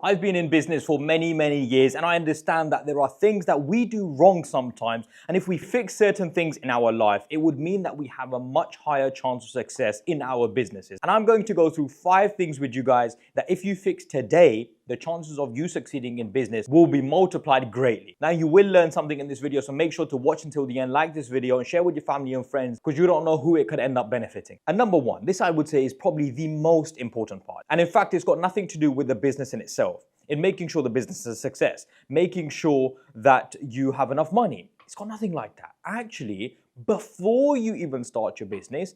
I've been in business for many, many years, and I understand that there are things that we do wrong sometimes. And if we fix certain things in our life, it would mean that we have a much higher chance of success in our businesses. And I'm going to go through 5 things with you guys that if you fix today, the chances of you succeeding in business will be multiplied greatly. Now, you will learn something in this video, so make sure to watch until the end, like this video, and share with your family and friends because you don't know who it could end up benefiting. And number 1, this I would say is probably the most important part. And in fact, it's got nothing to do with the business in itself. In making sure the business is a success, making sure that you have enough money. It's got nothing like that. Actually, before you even start your business,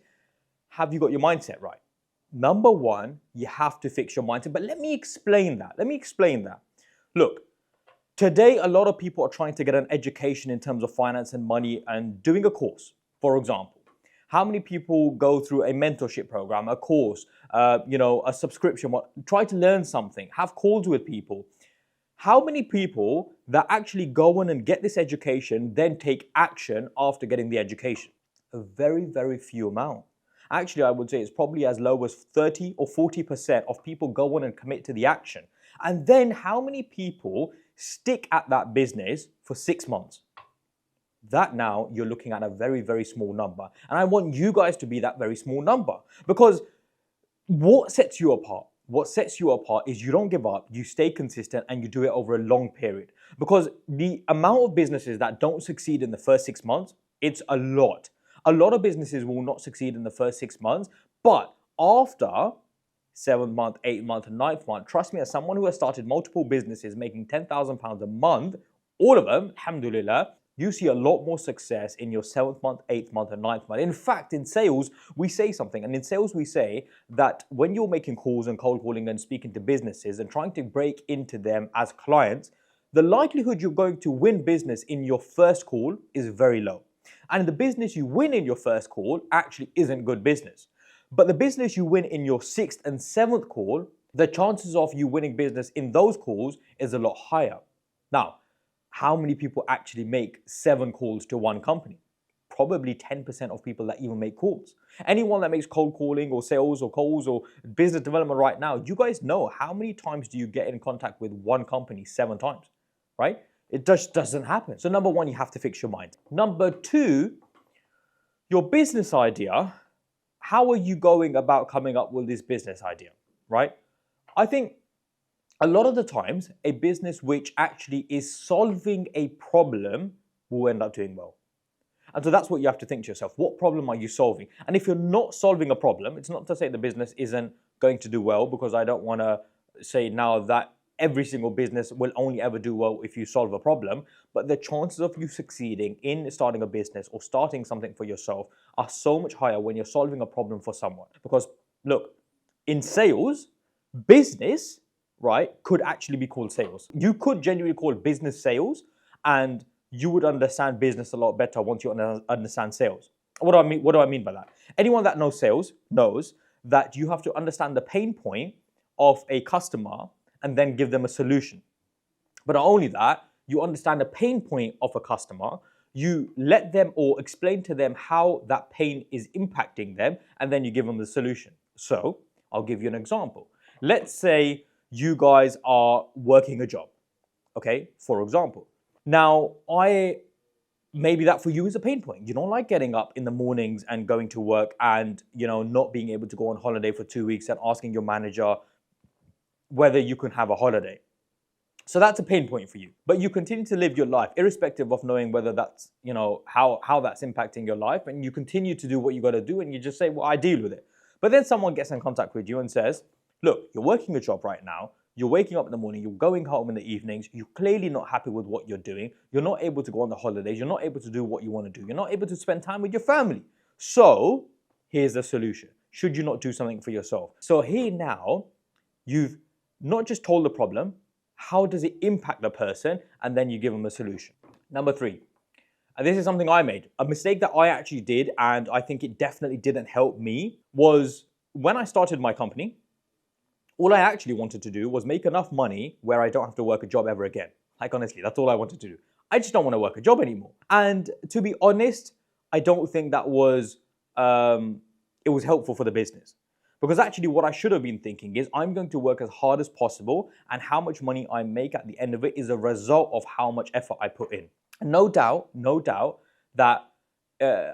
have you got your mindset right? Number 1, you have to fix your mindset. But let me explain that. Look, today a lot of people are trying to get an education in terms of finance and money and doing a course, for example. How many people go through a mentorship program, a course, a subscription, try to learn something, have calls with people? How many people that actually go in and get this education then take action after getting the education? A very, very few amount. Actually, I would say it's probably as low as 30 or 40% of people go on and commit to the action. And then how many people stick at that business for 6 months? That now you're looking at a very, very small number. And I want you guys to be that very small number, because what sets you apart? What sets you apart is you don't give up, you stay consistent, and you do it over a long period. Because the amount of businesses that don't succeed in the first 6 months, it's a lot. A lot of businesses will not succeed in the first 6 months, but after 7th month, 8th month, 9th month, trust me, as someone who has started multiple businesses making £10,000 a month, all of them, alhamdulillah, you see a lot more success in your 7th month, 8th month, and 9th month. In fact, in sales, we say something. And in sales, we say that when you're making calls and cold calling and speaking to businesses and trying to break into them as clients, the likelihood you're going to win business in your first call is very low. And the business you win in your first call actually isn't good business. But the business you win in your 6th and 7th call, the chances of you winning business in those calls is a lot higher. Now, how many people actually make 7 calls to one company? Probably 10% of people that even make calls. Anyone that makes cold calling or sales or calls or business development right now, you guys know how many times do you get in contact with one company 7 times, right? It just doesn't happen. So number 1, you have to fix your mind. Number 2, your business idea. How are you going about coming up with this business idea, right? I think a lot of the times, a business which actually is solving a problem will end up doing well. And so that's what you have to think to yourself. What problem are you solving? And if you're not solving a problem, it's not to say the business isn't going to do well, because I don't want to say now that every single business will only ever do well if you solve a problem. But the chances of you succeeding in starting a business or starting something for yourself are so much higher when you're solving a problem for someone. Because look, in sales, business, right, could actually be called sales. You could genuinely call business sales, and you would understand business a lot better once you understand sales. What do I mean by that? Anyone that knows sales knows that you have to understand the pain point of a customer and then give them a solution. But not only that, you understand the pain point of a customer, you let them or explain to them how that pain is impacting them, and then you give them the solution. So I'll give you an example. Let's say you guys are working a job, okay, for example. Now, maybe that for you is a pain point. You don't like getting up in the mornings and going to work and, not being able to go on holiday for 2 weeks and asking your manager whether you can have a holiday. So that's a pain point for you. But you continue to live your life, irrespective of knowing whether that's, how that's impacting your life. And you continue to do what you got to do, and you just say, well, I deal with it. But then someone gets in contact with you and says, look, you're working a job right now. You're waking up in the morning. You're going home in the evenings. You're clearly not happy with what you're doing. You're not able to go on the holidays. You're not able to do what you want to do. You're not able to spend time with your family. So here's the solution. Should you not do something for yourself? So here now, you've not just told the problem, how does it impact the person? And then you give them a solution. Number 3, and this is something I made. A mistake that I actually did, and I think it definitely didn't help me, was when I started my company, all I actually wanted to do was make enough money where I don't have to work a job ever again. Like, honestly, that's all I wanted to do. I just don't want to work a job anymore. And to be honest, I don't think that was, it was helpful for the business. Because actually what I should have been thinking is I'm going to work as hard as possible, and how much money I make at the end of it is a result of how much effort I put in. No doubt that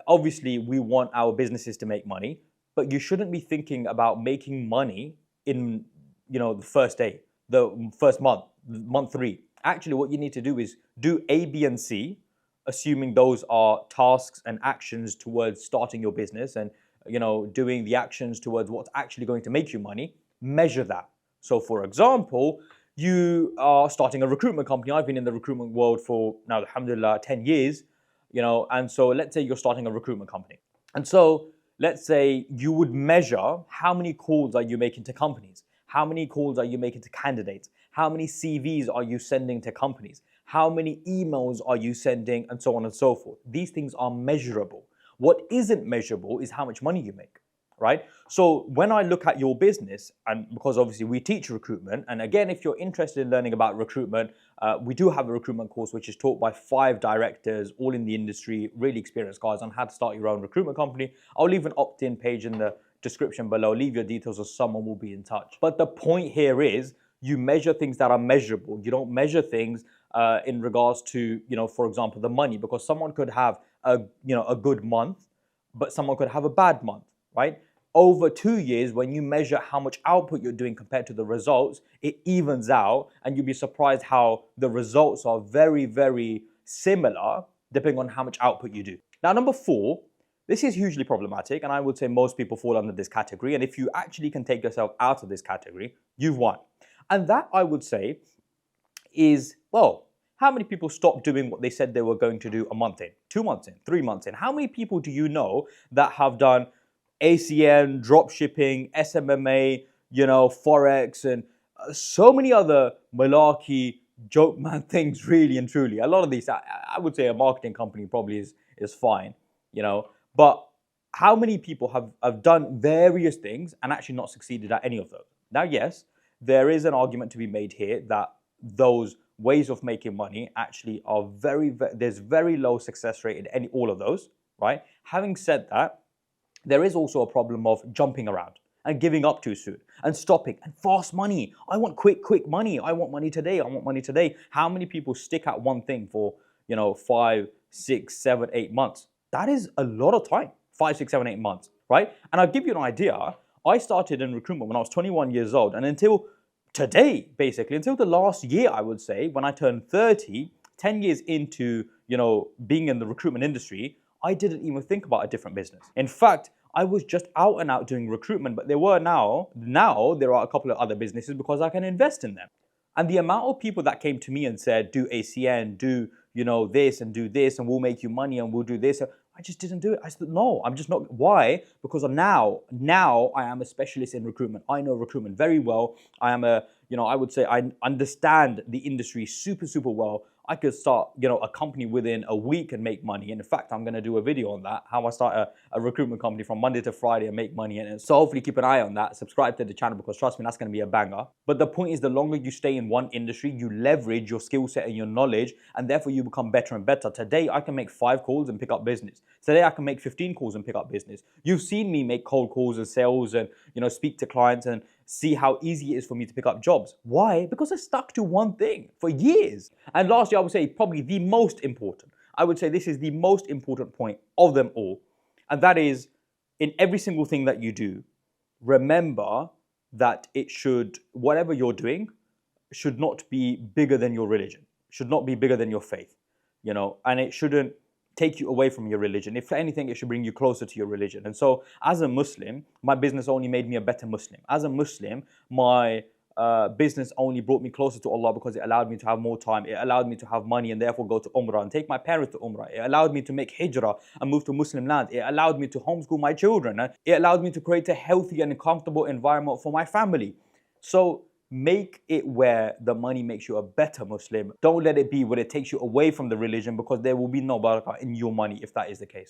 obviously we want our businesses to make money, but you shouldn't be thinking about making money in the first day, the first month, month three. Actually, what you need to do is do A, B, and C, assuming those are tasks and actions towards starting your business and doing the actions towards what's actually going to make you money. Measure that. So for example, you are starting a recruitment company. I've been in the recruitment world for now, alhamdulillah, 10 years, and so let's say you're starting a recruitment company. And so let's say you would measure how many calls are you making to companies? How many calls are you making to candidates? How many CVs are you sending to companies? How many emails are you sending, and so on and so forth? These things are measurable. What isn't measurable is how much money you make, right? So when I look at your business, and because obviously we teach recruitment, and again, if you're interested in learning about recruitment, we do have a recruitment course which is taught by 5 directors, all in the industry, really experienced guys, on how to start your own recruitment company. I'll leave an opt-in page in the description below. Leave your details or someone will be in touch. But the point here is you measure things that are measurable. You don't measure things in regards to, for example, the money, because someone could have a good month, but someone could have a bad month, right? Over 2 years, when you measure how much output you're doing compared to the results, it evens out, and you'll be surprised how the results are very, very similar depending on how much output you do. Now, number 4, this is hugely problematic, and I would say most people fall under this category. And if you actually can take yourself out of this category, you've won. And that, I would say, is, well, how many people stop doing what they said they were going to do a month in, 2 months in, 3 months in? How many people do you know that have done ACN, drop shipping, SMMA, Forex, and so many other malarkey, joke man things, really and truly? A lot of these, I would say a marketing company probably is fine, but how many people have done various things and actually not succeeded at any of those? Now, yes, there is an argument to be made here that those ways of making money actually are there's very low success rate in all of those, right? Having said that, there is also a problem of jumping around and giving up too soon and stopping, and fast money. I want quick money. I want money today. I want money today. How many people stick at one thing for 5, 6, 7, 8 months? That is a lot of time. 5, 6, 7, 8 months, right? And I'll give you an idea. I started in recruitment when I was 21 years old, and until today, basically, until the last year, I would say, when I turned 30, 10 years into, being in the recruitment industry, I didn't even think about a different business. In fact, I was just out and out doing recruitment, but there are a couple of other businesses because I can invest in them. And the amount of people that came to me and said, do ACN, do, this and do this, and we'll make you money and we'll do this. I just didn't do it. I said, no, I'm just not. Why? Because now I am a specialist in recruitment. I know recruitment very well. I am I would say I understand the industry super, super well. I could start, a company within a week and make money. And in fact, I'm going to do a video on that, how I start a recruitment company from Monday to Friday and make money. And so hopefully keep an eye on that. Subscribe to the channel, because trust me, that's going to be a banger. But the point is, the longer you stay in one industry, you leverage your skill set and your knowledge, and therefore you become better and better. Today, I can make 5 calls and pick up business. Today, I can make 15 calls and pick up business. You've seen me make cold calls and sales and, speak to clients and see how easy it is for me to pick up jobs. Why? Because I stuck to one thing for years. And lastly, I would say probably the most important. I would say this is the most important point of them all. And that is, in every single thing that you do, remember that whatever you're doing should not be bigger than your religion, should not be bigger than your faith, and it shouldn't take you away from your religion. If anything, it should bring you closer to your religion. And so as a Muslim, my business only made me a better Muslim. As a Muslim, my business only brought me closer to Allah, because it allowed me to have more time. It allowed me to have money and therefore go to Umrah and take my parents to Umrah. It allowed me to make hijrah and move to Muslim land. It allowed me to homeschool my children. It allowed me to create a healthy and comfortable environment for my family. So make it where the money makes you a better Muslim. Don't let it be where it takes you away from the religion, because there will be no barakah in your money if that is the case.